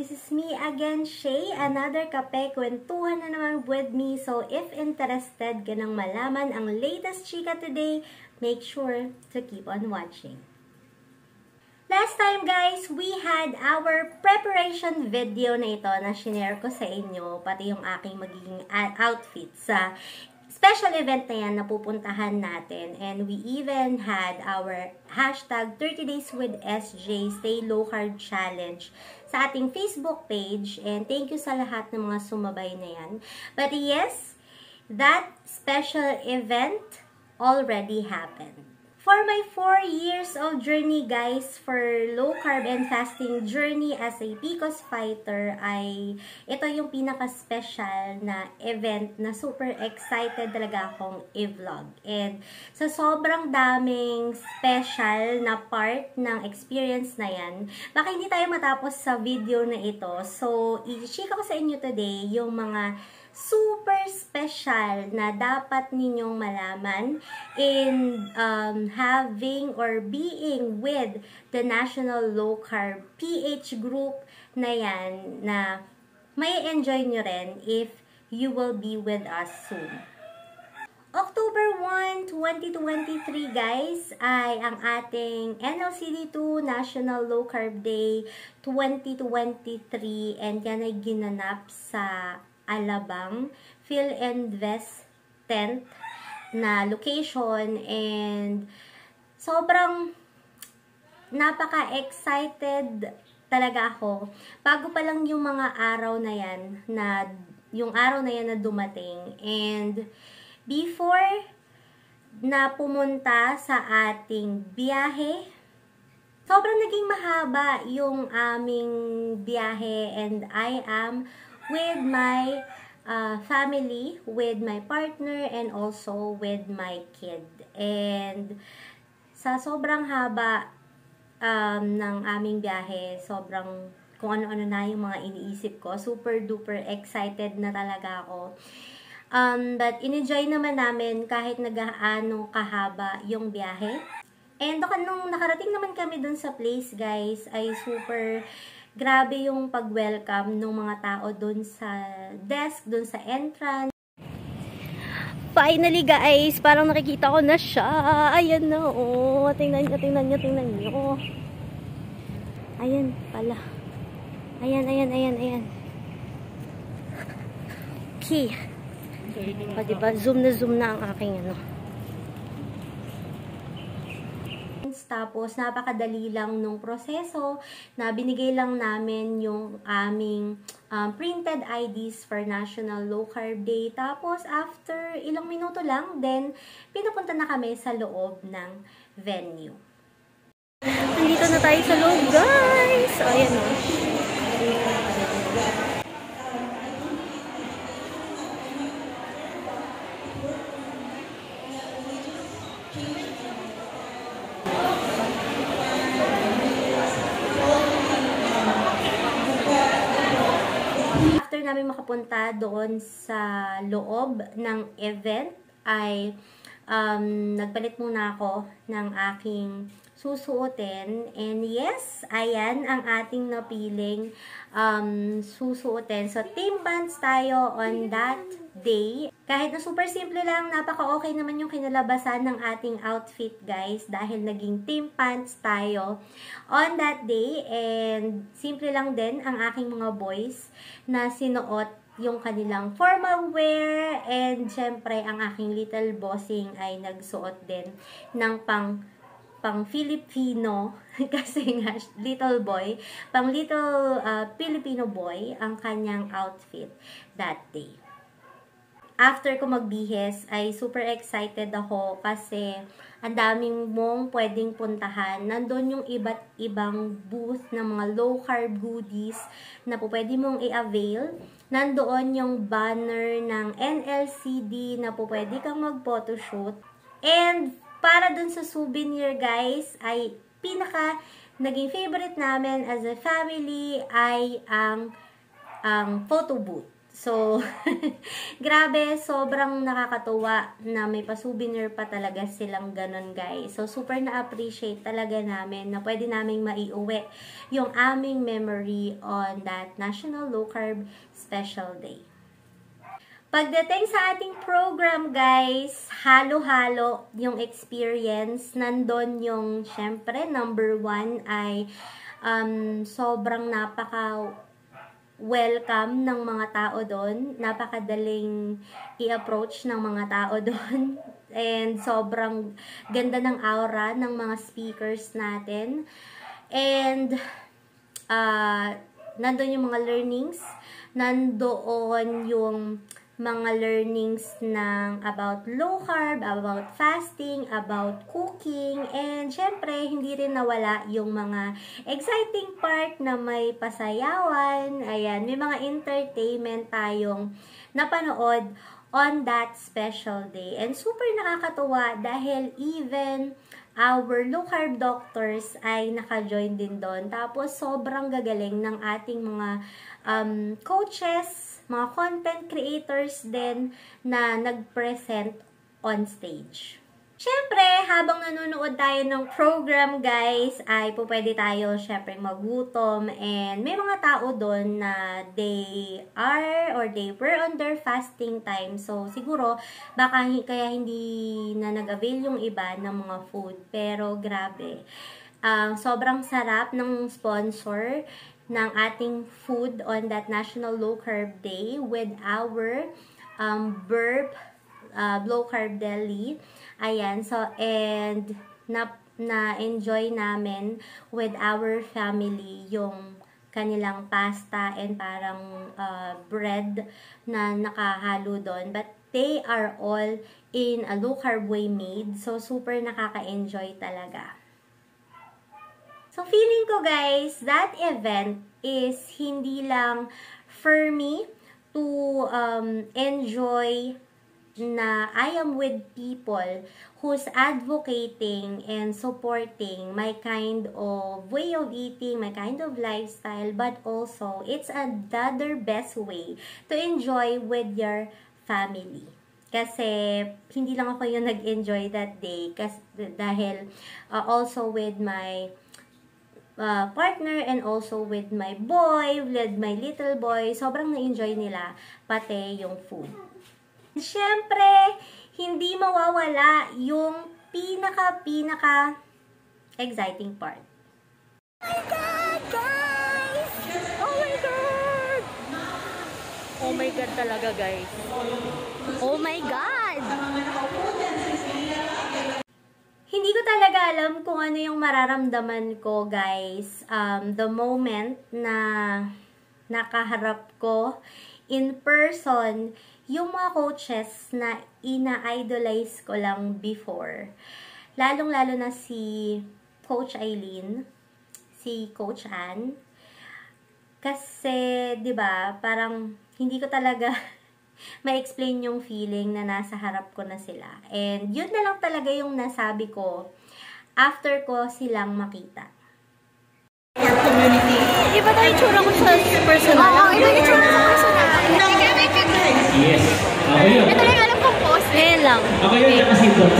this is me again, Shay. Another kape, kwentuhan na naman with me. So, if interested ka nang malaman ang latest chika today, make sure to keep on watching. Last time guys, we had our preparation video na ito na shinare ko sa inyo, pati yung aking magiging outfit sa special event na yan na pupuntahan natin. And we even had our hashtag 30 Days with SJ Stay Low Carb Challenge sa ating Facebook page. And thank you sa lahat ng mga sumabay na yan. But yes, that special event already happened. For my 4 years of journey guys, for low carb and fasting journey as a PCOS fighter, ay ito yung pinaka-special na event na super excited talaga akong i-vlog. And sa sobrang daming special na part ng experience na yan, baka hindi tayo matapos sa video na ito. So, i-share ko sa inyo today yung mga super special na dapat ninyong malaman in having or being with the National Low Carb PH group na yan, na may enjoy nyo rin if you will be with us soon. October 1, 2023 guys ay ang ating NLCD2 National Low Carb Day 2023, and yan ay ginanap sa Alabang Philinvest tent na location, and sobrang napaka-excited talaga ako bago pa lang yung mga araw na yan na dumating, and before na pumunta sa ating biyahe, sobrang naging mahaba yung aming biyahe, and I am with my family, with my partner, and also with my kid. And sa sobrang haba ng aming biyahe, sobrang kung ano-ano na yung mga iniisip ko, super duper excited na talaga ako. But in-enjoy naman namin kahit nagaano kahaba yung biyahe. And nung nakarating naman kami dun sa place guys, ay super grabe yung pag-welcome ng mga tao dun sa desk, dun sa entrance. Finally guys, parang nakikita ko na siya. Ayan na, oh. Tingnan nyo. Ayan pala. Ayan. Okay. O, diba? Zoom na ang aking ano. Tapos, napakadali lang nung proseso na binigay lang namin yung aming printed IDs for National Low Carb Day. Tapos, after ilang minuto lang, then, pinapunta na kami sa loob ng venue. Nandito na tayo sa loob, guys! O, ayan o. After namin makapunta doon sa loob ng event, ay nagpalit muna ako ng aking susuotin. And yes, ayan ang ating napiling susuotin. So, team pants tayo on that day. Kahit na super simple lang, napaka-okay naman yung kinalabasan ng ating outfit guys, dahil naging team pants tayo on that day. And simple lang din ang aking mga boys na sinuot yung kanilang formal wear, and syempre ang aking little bossing ay nagsuot din ng pang Filipino kasi nga little boy, pang little Filipino boy ang kanyang outfit that day. After ko magbihis ay super excited ako kasi ang daming mong pwedeng puntahan. Nandun yung iba't ibang booth ng mga low carb goodies na po pwede mong i-avail. Nandoon yung banner ng NLCD na po pwede kang mag-photoshoot. And para dun sa souvenir guys, ay pinaka naging favorite namin as a family ay ang photo booth. So, grabe, sobrang nakakatuwa na may pa-souvenir pa talaga silang ganun, guys. So, super na-appreciate talaga namin na pwede naming maiuwi yung aming memory on that National Low Carb Special Day. Pagdating sa ating program, guys, halo-halo yung experience. Nandun yung, syempre, number 1 ay sobrang welcome ng mga tao doon. Napakadaling i-approach ng mga tao doon. And sobrang ganda ng aura ng mga speakers natin. And nandun yung mga learnings. Nandoon yung mga learnings ng about low carb, about fasting, about cooking, and syempre, hindi rin nawala yung mga exciting part na may pasayawan. Ayan, may mga entertainment tayong napanood on that special day. And super nakakatuwa dahil even our low carb doctors ay naka-join din doon. Tapos, sobrang gagaling ng ating mga coaches, mga content creators din na nag-present on stage. Syempre, habang nanonood tayo ng program, guys, ay pwede tayo syempre magutom, and may mga tao doon na they are or they were on their fasting time. So, siguro, baka kaya hindi na nag-avail yung iba ng mga food. Pero, grabe. Sobrang sarap ng sponsor ng ating food on that National Low Carb Day with our Burp Low Carb Deli. Ayan, so, and na-enjoy namin with our family yung kanilang pasta and parang bread na nakahalo doon. But they are all in a low carb way made. So, super nakaka-enjoy talaga. So, feeling ko, guys, that event is hindi lang for me to enjoy na I am with people who's advocating and supporting my kind of way of eating, my kind of lifestyle, but also it's another best way to enjoy with your family. Kasi hindi lang ako yung nag-enjoy that day dahil also with my partner and also with my boy, with my little boy, sobrang na-enjoy nila pati yung food. Siyempre, hindi mawawala yung pinaka exciting part. Oh my God, guys! Oh my God! Oh my God talaga, guys. Oh my God! Hindi ko talaga alam kung ano yung mararamdaman ko, guys. The moment na nakaharap ko in person yung mga coaches na ina-idolize ko lang before. Lalong-lalo na si Coach Eileen, si Coach Ann. Kasi, 'di ba, parang hindi ko talaga ma-explain yung feeling na nasa harap ko na sila. And yun na lang talaga yung nasabi ko after ko silang makita. Iba na yung tsura ko sa personal. Oo, iba yung tsura ko sa personal. Yes. Okay yun. Ito lang alam kong post. Ngayon lang. Okay yun, nakasipot.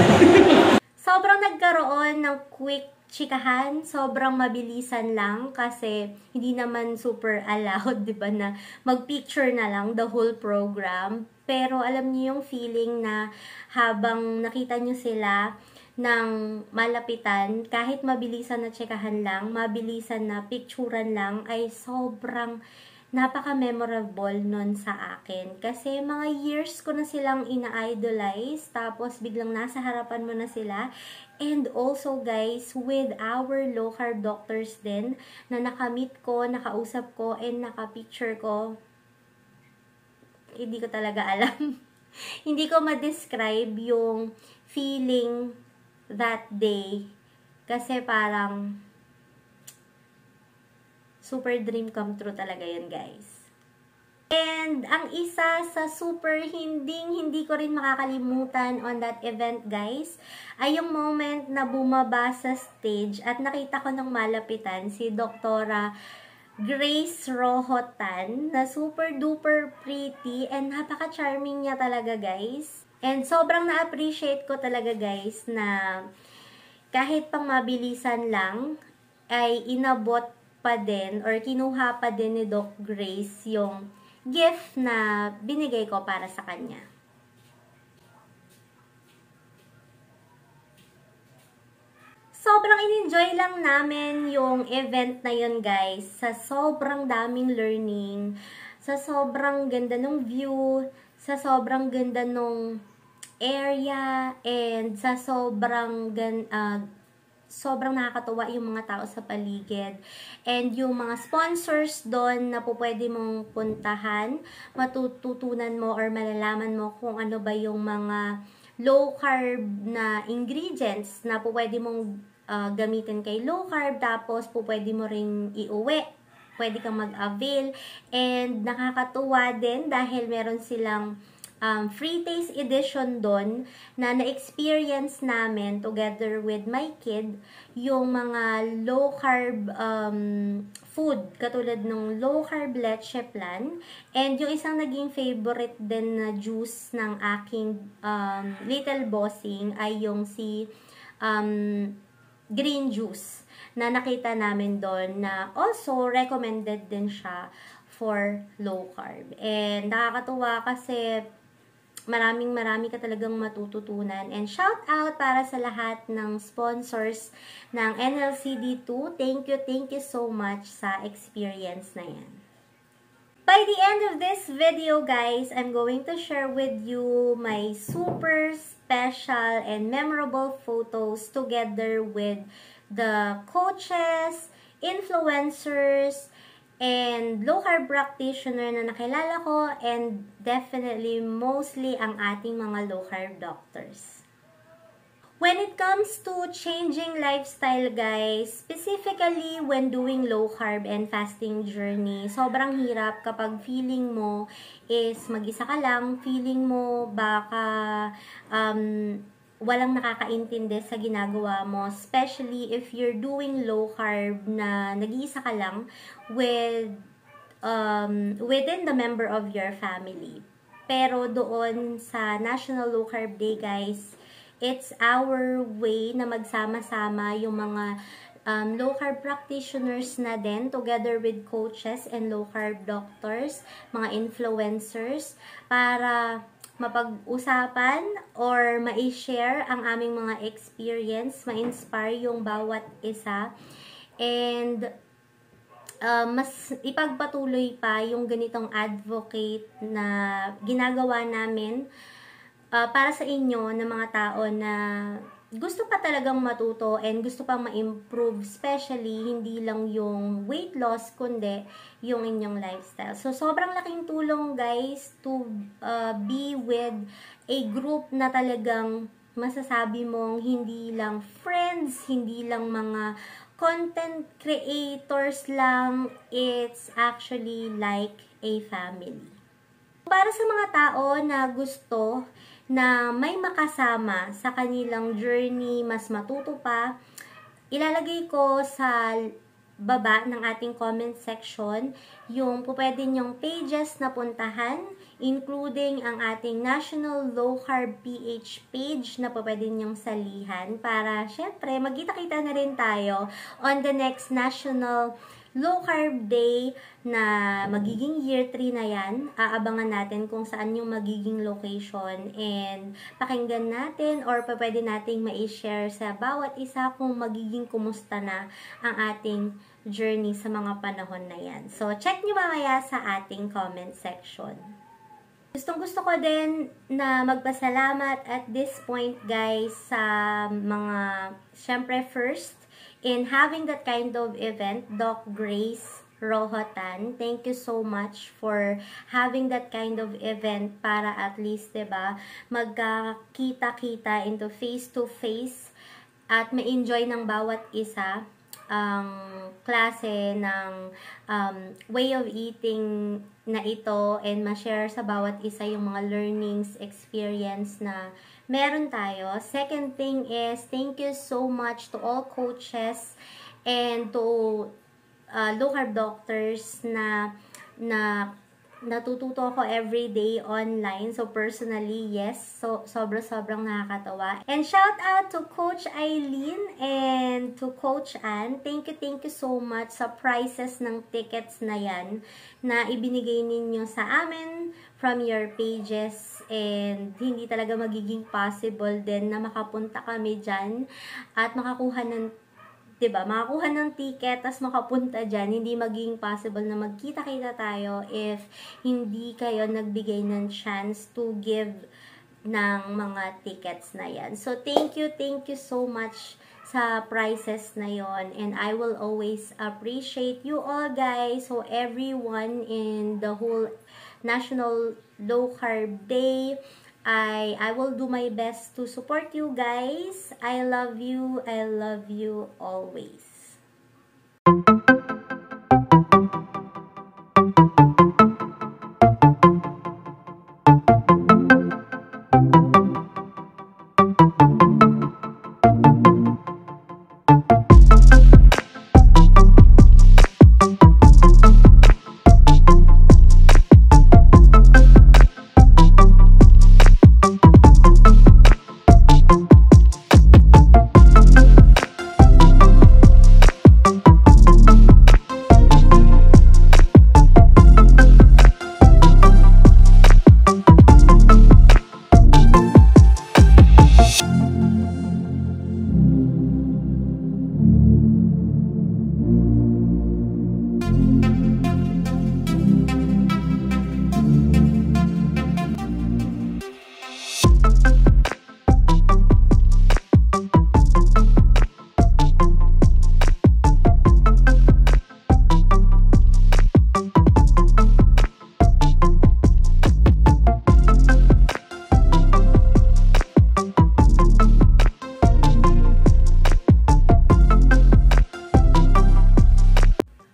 Sobrang nagkaroon ng quick chikahan, sobrang mabilisan lang kasi hindi naman super allowed, di ba, na mag-picture na lang the whole program. Pero alam niyo yung feeling na habang nakita niyo sila ng malapitan, kahit mabilisan na chikahan lang, mabilisan na picturean lang, ay sobrang napaka-memorable nun sa akin. Kasi mga years ko na silang ina-idolize, tapos biglang nasa harapan mo na sila. And also, guys, with our low carb doctors din, na nakamit ko, nakausap ko, and nakapicture ko, hindi ko talaga alam. Hindi ko ma-describe yung feeling that day. Kasi parang super dream come true talaga yun, guys. And ang isa sa super hindi ko rin makakalimutan on that event, guys, ay yung moment na bumaba sa stage at nakita ko ng malapitan si Doktora Grace Rohotan na super duper pretty and napaka-charming niya talaga, guys. And sobrang na-appreciate ko talaga, guys, na kahit pang mabilisan lang ay inabot pa din or kinuha pa din ni Doc Grace yung gift na binigay ko para sa kanya. Sobrang in-enjoy lang namin yung event na yun, guys. Sa sobrang daming learning, sa sobrang ganda ng view, sa sobrang ganda ng area, and sa sobrang nakakatuwa yung mga tao sa paligid. And yung mga sponsors doon na po pwede mong puntahan, matututunan mo or malalaman mo kung ano ba yung mga low carb na ingredients na po pwede mong gamitin kay low carb, tapos po pwede mo ring iuwi, pwede kang mag-avail. And nakakatuwa din dahil meron silang free taste edition doon na na-experience namin together with my kid yung mga low carb food, katulad ng low carb leche plan. And yung isang naging favorite din na juice ng aking little bossing ay yung si green juice na nakita namin doon, na also recommended din siya for low carb. And nakakatuwa kasi marami ka talagang matututunan. And shout out para sa lahat ng sponsors ng NLCD2. Thank you so much sa experience na yan. By the end of this video, guys, I'm going to share with you my super special and memorable photos together with the coaches, influencers, and low carb practitioner na nakilala ko, and definitely mostly ang ating mga low carb doctors. When it comes to changing lifestyle, guys, specifically when doing low carb and fasting journey, sobrang hirap kapag feeling mo is mag-isa ka lang, feeling mo baka walang nakakaintindi sa ginagawa mo, especially if you're doing low carb na nag-iisa ka lang with within the member of your family. Pero doon sa National Low Carb Day, guys, it's our way na magsama-sama yung mga low carb practitioners na din, together with coaches and low carb doctors, mga influencers, para mapag-usapan or ma-share ang aming mga experience, ma-inspire yung bawat isa, and mas ipagpatuloy pa yung ganitong advocate na ginagawa namin para sa inyo na mga tao na gusto pa talagang matuto and gusto pa ma-improve, especially hindi lang yung weight loss kundi yung inyong lifestyle. So sobrang laking tulong, guys, to be with a group na talagang masasabi mong hindi lang friends, hindi lang mga content creators lang, it's actually like a family. Para sa mga tao na gusto na may makasama sa kanilang journey, mas matuto pa, ilalagay ko sa baba ng ating comment section yung pwede nyong pages na puntahan, including ang ating National Low Carb PH page na pwede nyong salihan para syempre magkita-kita na rin tayo on the next National Low Carb Day na magiging year 3 na yan. Aabangan natin kung saan yung magiging location, and pakinggan natin or pwede nating ma-share sa bawat isa kung magiging kumusta na ang ating journey sa mga panahon na yan. So, check nyo mamaya sa ating comment section. Gustong-gusto ko din na magpasalamat at this point, guys, sa mga, syempre first, in having that kind of event, Doc Grace Rohotan. Thank you so much for having that kind of event para at least, diba, magkakita-kita into face-to-face at ma-enjoy ng bawat isa ang klase ng way of eating na ito, and ma-share sa bawat isa yung mga learnings, experience na meron tayo. Second thing is, thank you so much to all coaches and to low-carb doctors na natututo ako everyday online. So, personally, yes. So, sobrang nakakatawa. And shout out to Coach Eileen and to Coach Ann. Thank you so much sa prices ng tickets na yan na ibinigay ninyo sa amin from your pages. And hindi talaga magiging possible din na makapunta kami dyan at makakuha ng makakuha ng ticket, tas makapunta dyan, hindi magiging possible na magkita-kita tayo if hindi kayo nagbigay ng chance to give ng mga tickets na yan. So, thank you so much sa prices na yon, and I will always appreciate you all, guys. So, everyone in the whole National Low Carb Day, I will do my best to support you guys. I love you always.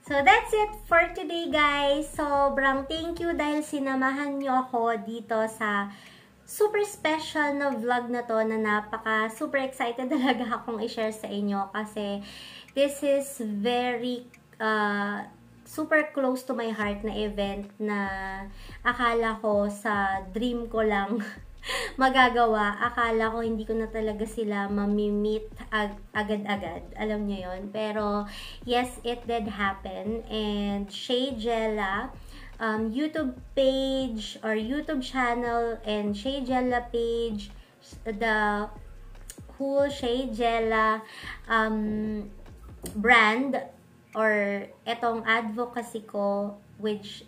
So, that's it for today, guys. Sobrang thank you dahil sinamahan nyo ako dito sa super special na vlog na to na super excited talaga akong i-share sa inyo kasi this is very super close to my heart na event na akala ko sa dream ko lang magagawa. Akala ko hindi ko na talaga sila mamimit agad-agad. Alam nyo yon. Pero, yes, it did happen. And Shay Jella, YouTube page or YouTube channel and Shay Jella page, the whole Shay Jella brand or etong advocacy ko which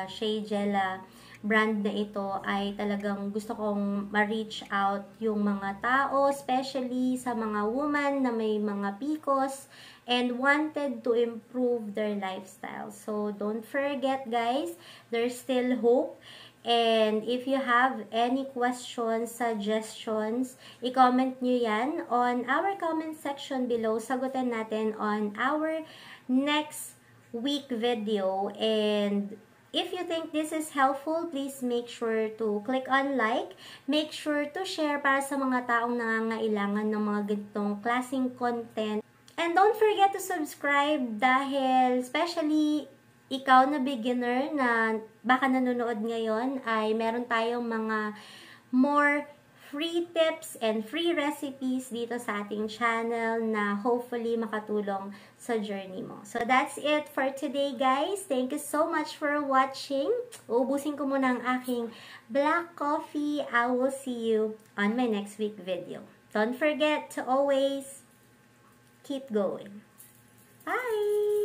Shay Jella brand na ito ay talagang gusto kong ma-reach out yung mga tao, especially sa mga woman na may mga PCOS and wanted to improve their lifestyle. So, don't forget, guys, there's still hope. And if you have any questions, suggestions, i-comment nyo yan on our comment section below. Sagutin natin on our next week video. And if you think this is helpful, please make sure to click on like. Make sure to share para sa mga taong nangangailangan ng mga ganitong klaseng content. And don't forget to subscribe dahil especially ikaw na beginner na baka nanonood ngayon ay meron tayong mga more free tips and free recipes dito sa ating channel na hopefully makatulong sa journey mo. So that's it for today, guys. Thank you so much for watching. Uubusin ko muna ang aking black coffee. I will see you on my next week video. Don't forget to always keep going. Bye!